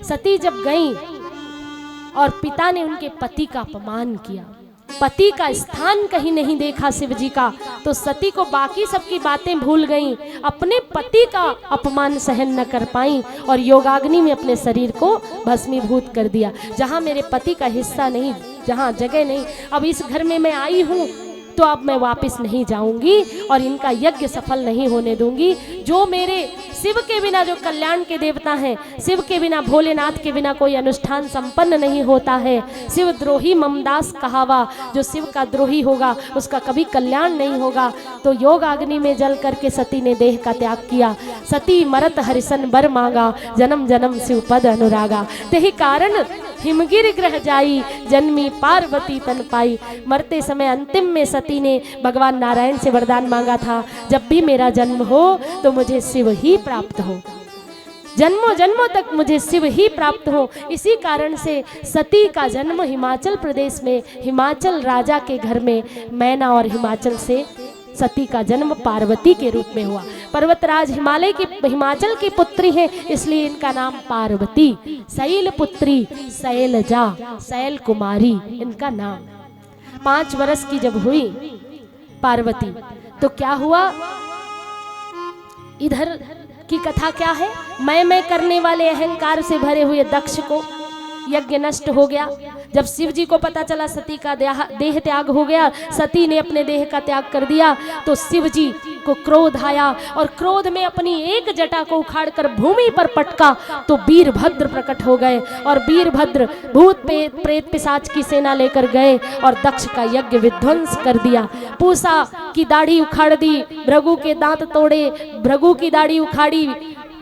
सती जब गई और पिता ने उनके पति का अपमान किया, पति का स्थान कहीं नहीं देखा शिव जी का, तो सती को बाकी सबकी बातें भूल गईं, अपने पति का अपमान सहन न कर पाई और योगाग्नि में अपने शरीर को भस्मीभूत कर दिया। जहाँ मेरे पति का हिस्सा नहीं, जहाँ जगह नहीं, अब इस घर में मैं आई हूँ तो अब मैं वापस नहीं जाऊंगी और इनका यज्ञ सफल नहीं होने दूंगी। जो मेरे शिव के बिना, जो कल्याण के देवता हैं, शिव के बिना, भोलेनाथ के बिना कोई अनुष्ठान संपन्न नहीं होता है। शिव द्रोही ममदास कहावा, जो शिव का द्रोही होगा उसका कभी कल्याण नहीं होगा। तो योग अग्नि में जल करके सती ने देह का त्याग किया। सती मरत हरिसन बर मांगा, जन्म जन्म शिव पद अनुरागा। तेहि कारण हिमगिर ग्रह जाई, जन्मी पार्वती तन पाई। मरते समय अंतिम में सती ने भगवान नारायण से वरदान मांगा था, जब भी मेरा जन्म हो तो मुझे शिव ही प्राप्त हो, जन्मों जन्मों तक मुझे शिव ही प्राप्त हो। इसी कारण से सती का जन्म हिमाचल प्रदेश में, हिमाचल राजा के घर में, मैना और हिमाचल से सती का जन्म पार्वती के रूप में हुआ। पर्वतराज हिमालय की, हिमाचल की पुत्री हैं, इसलिए इनका नाम पार्वती, शैल पुत्री, शैलजा, शैल कुमारी इनका नाम। 5 वर्ष की जब हुई पार्वती तो क्या हुआ, इधर की कथा क्या है, मैं करने वाले अहंकार से भरे हुए दक्ष को यज्ञ नष्ट हो गया। जब शिव जी को पता चला सती का देह त्याग हो गया, सती ने अपने देह का त्याग कर दिया, तो शिव जी को क्रोध आया और क्रोध में अपनी एक जटा को उखाड़कर भूमि पर पटका तो वीरभद्र प्रकट हो गए और वीरभद्र भूत प्रेत पिशाच की सेना लेकर गए और दक्ष का यज्ञ विध्वंस कर दिया। पूसा की दाढ़ी उखाड़ दी, भृगु के दांत तोड़े, भृगु की दाढ़ी उखाड़ी,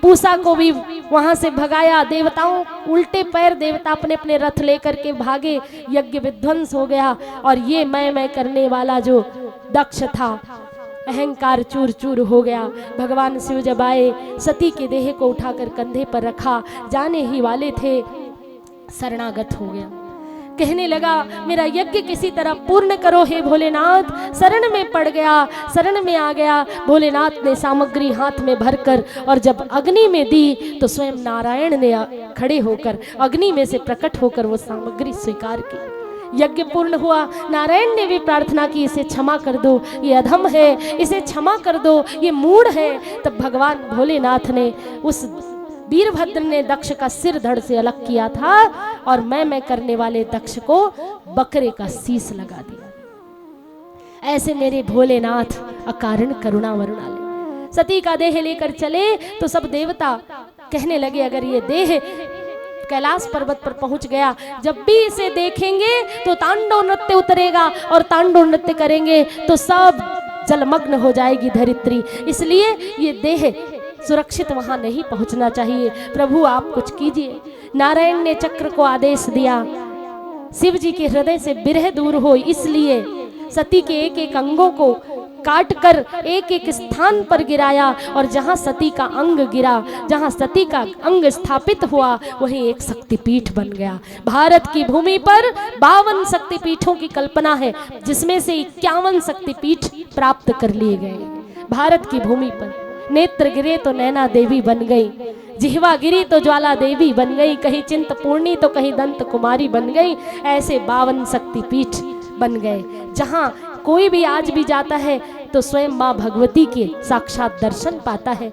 पूसा को भी वहां से भगाया। देवताओं उल्टे पैर देवता अपने अपने रथ लेकर के भागे, यज्ञ विध्वंस हो गया। और ये मैं करने वाला जो दक्ष था, अहंकार चूर चूर हो गया। भगवान शिव जब आए, सती के देह को उठाकर कंधे पर रखा, जाने ही वाले थे, शरणागत हो गया। कहने लगा मेरा यज्ञ किसी तरह पूर्ण करो हे भोलेनाथ। शरण में पड़ गया, शरण में आ गया। भोलेनाथ ने सामग्री हाथ में भरकर और जब अग्नि में दी तो स्वयं नारायण ने खड़े होकर अग्नि में से प्रकट होकर वो सामग्री स्वीकार की। यज्ञ पूर्ण हुआ। नारायण ने भी प्रार्थना की, इसे क्षमा कर दो, ये अधम है, इसे क्षमा कर दो, ये मूढ़ है। तब भगवान भोलेनाथ ने, उस वीरभद्र ने दक्ष का सिर धड़ से अलग किया था और मैं करने वाले दक्ष को बकरे का शीश लगा दिया। ऐसे मेरे भोलेनाथ अकारण करुणा वरुणालय। सती का देह लेकर चले तो सब देवता कहने लगे अगर ये देह कैलाश पर्वत पर पहुंच गया, जब भी इसे देखेंगे तो तांडव नृत्य उतरेगा और तांडव नृत्य करेंगे तो सब जलमग्न हो जाएगी धरित्री, इसलिए ये देह सुरक्षित वहां नहीं पहुंचना चाहिए। प्रभु आप कुछ कीजिए। नारायण ने चक्र को आदेश दिया, शिव जी के हृदय से विरह दूर हो, इसलिए सती के एक एक अंगों को काट कर एक एक स्थान पर गिराया और जहां सती का अंग गिरा, जहां सती का अंग स्थापित हुआ, वहीं एक शक्तिपीठ बन गया। भारत की भूमि पर 52 शक्तिपीठों की कल्पना है, जिसमें से 51 शक्तिपीठ प्राप्त कर लिए गए। भारत की भूमि पर नेत्र गिरे तो नैना देवी बन गई, जिह्वा गिरी तो ज्वाला देवी बन गई, कहीं चिंतपूर्णी तो कहीं दंत कुमारी बन गई। ऐसे 52 शक्तिपीठ बन गए, जहां कोई भी आज भी जाता है तो स्वयं माँ भगवती के साक्षात दर्शन पाता है।